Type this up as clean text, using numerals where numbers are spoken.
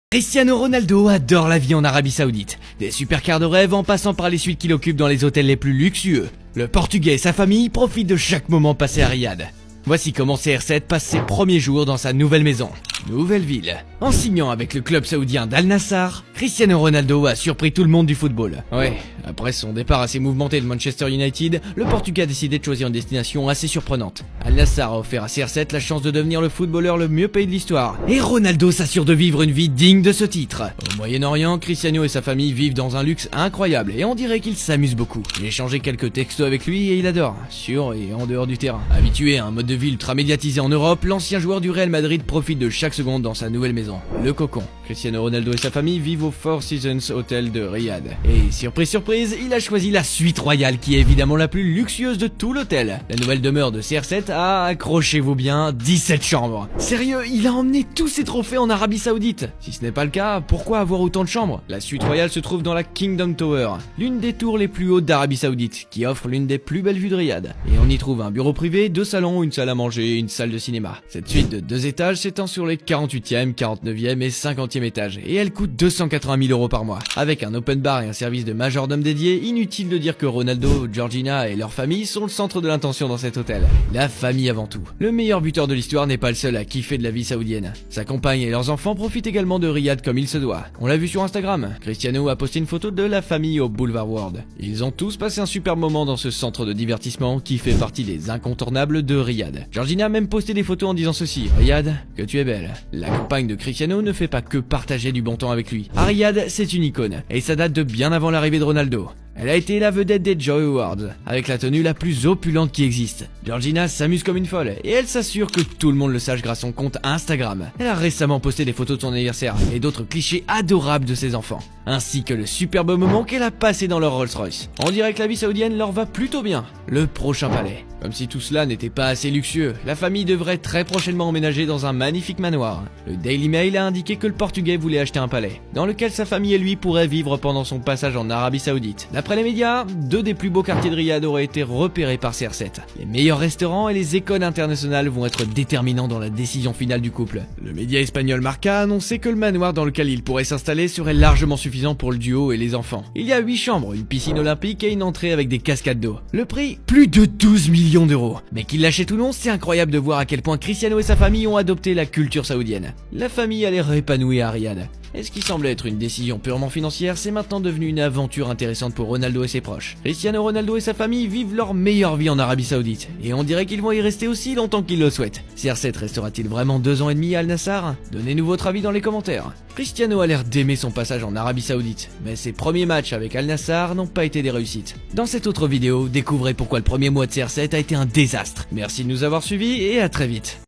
Cristiano Ronaldo adore la vie en Arabie Saoudite. Des supercars de rêve en passant par les suites qu'il occupe dans les hôtels les plus luxueux. Le Portugais et sa famille profitent de chaque moment passé à Riyad. Voici comment CR7 passe ses premiers jours dans sa nouvelle maison. Nouvelle ville. En signant avec le club saoudien d'Al Nassr, Cristiano Ronaldo a surpris tout le monde du football. Ouais, après son départ assez mouvementé de Manchester United, le Portugais a décidé de choisir une destination assez surprenante. Al Nassr a offert à CR7 la chance de devenir le footballeur le mieux payé de l'histoire. Et Ronaldo s'assure de vivre une vie digne de ce titre. Au Moyen-Orient, Cristiano et sa famille vivent dans un luxe incroyable et on dirait qu'ils s'amusent beaucoup. J'ai échangé quelques textos avec lui et il adore, sur et en dehors du terrain. Habitué à un mode de vie ultra médiatisé en Europe, l'ancien joueur du Real Madrid profite de chaque seconde dans sa nouvelle maison, le Cocon. Cristiano Ronaldo et sa famille vivent au Four Seasons Hotel de Riyad. Et surprise surprise, il a choisi la suite royale qui est évidemment la plus luxueuse de tout l'hôtel. La nouvelle demeure de CR7 a, accrochez-vous bien, 17 chambres. Sérieux, il a emmené tous ses trophées en Arabie Saoudite. Si ce n'est pas le cas, pourquoi avoir autant de chambres? La suite royale se trouve dans la Kingdom Tower, l'une des tours les plus hautes d'Arabie Saoudite, qui offre l'une des plus belles vues de Riyad. Et on y trouve un bureau privé, 2 salons, une salle à manger et une salle de cinéma. Cette suite de 2 étages s'étend sur les 48e, 49e et 50e étages et elle coûte 280 000 € par mois. Avec un open bar et un service de majordome dédié, inutile de dire que Ronaldo, Georgina et leur famille sont le centre de l'attention dans cet hôtel. La famille avant tout. Le meilleur buteur de l'histoire n'est pas le seul à kiffer de la vie saoudienne. Sa compagne et leurs enfants profitent également de Riyad comme il se doit. On l'a vu sur Instagram, Cristiano a posté une photo de la famille au Boulevard World. Ils ont tous passé un super moment dans ce centre de divertissement qui fait partie des incontournables de Riyad. Georgina a même posté des photos en disant ceci: Riyad, que tu es belle. La compagne de Cristiano ne fait pas que partager du bon temps avec lui. À Riyad, c'est une icône, et ça date de bien avant l'arrivée de Ronaldo. Elle a été la vedette des Joy Awards, avec la tenue la plus opulente qui existe. Georgina s'amuse comme une folle, et elle s'assure que tout le monde le sache grâce à son compte Instagram. Elle a récemment posté des photos de son anniversaire, et d'autres clichés adorables de ses enfants, ainsi que le superbe moment qu'elle a passé dans leur Rolls-Royce. On dirait que la vie saoudienne leur va plutôt bien. Le prochain palais. Comme si tout cela n'était pas assez luxueux, la famille devrait très prochainement emménager dans un magnifique manoir. Le Daily Mail a indiqué que le Portugais voulait acheter un palais, dans lequel sa famille et lui pourraient vivre pendant son passage en Arabie Saoudite. D'après les médias, 2 des plus beaux quartiers de Riyad auraient été repérés par CR7. Les meilleurs restaurants et les écoles internationales vont être déterminants dans la décision finale du couple. Le média espagnol Marca a annoncé que le manoir dans lequel il pourrait s'installer serait largement suffisant pour le duo et les enfants. Il y a 8 chambres, une piscine olympique et une entrée avec des cascades d'eau. Le prix, plus de 12 millions d'euros. Mais qu'il l'achète ou non, c'est incroyable de voir à quel point Cristiano et sa famille ont adopté la culture saoudienne. La famille a l'air épanouie à Riyad. Et ce qui semblait être une décision purement financière, c'est maintenant devenu une aventure intéressante pour Ronaldo et ses proches. Cristiano Ronaldo et sa famille vivent leur meilleure vie en Arabie Saoudite, et on dirait qu'ils vont y rester aussi longtemps qu'ils le souhaitent. CR7 restera-t-il vraiment 2 ans et demi à Al Nassr? Donnez-nous votre avis dans les commentaires. Cristiano a l'air d'aimer son passage en Arabie Saoudite, mais ses premiers matchs avec Al Nassr n'ont pas été des réussites. Dans cette autre vidéo, découvrez pourquoi le premier mois de CR7 a été un désastre. Merci de nous avoir suivis et à très vite.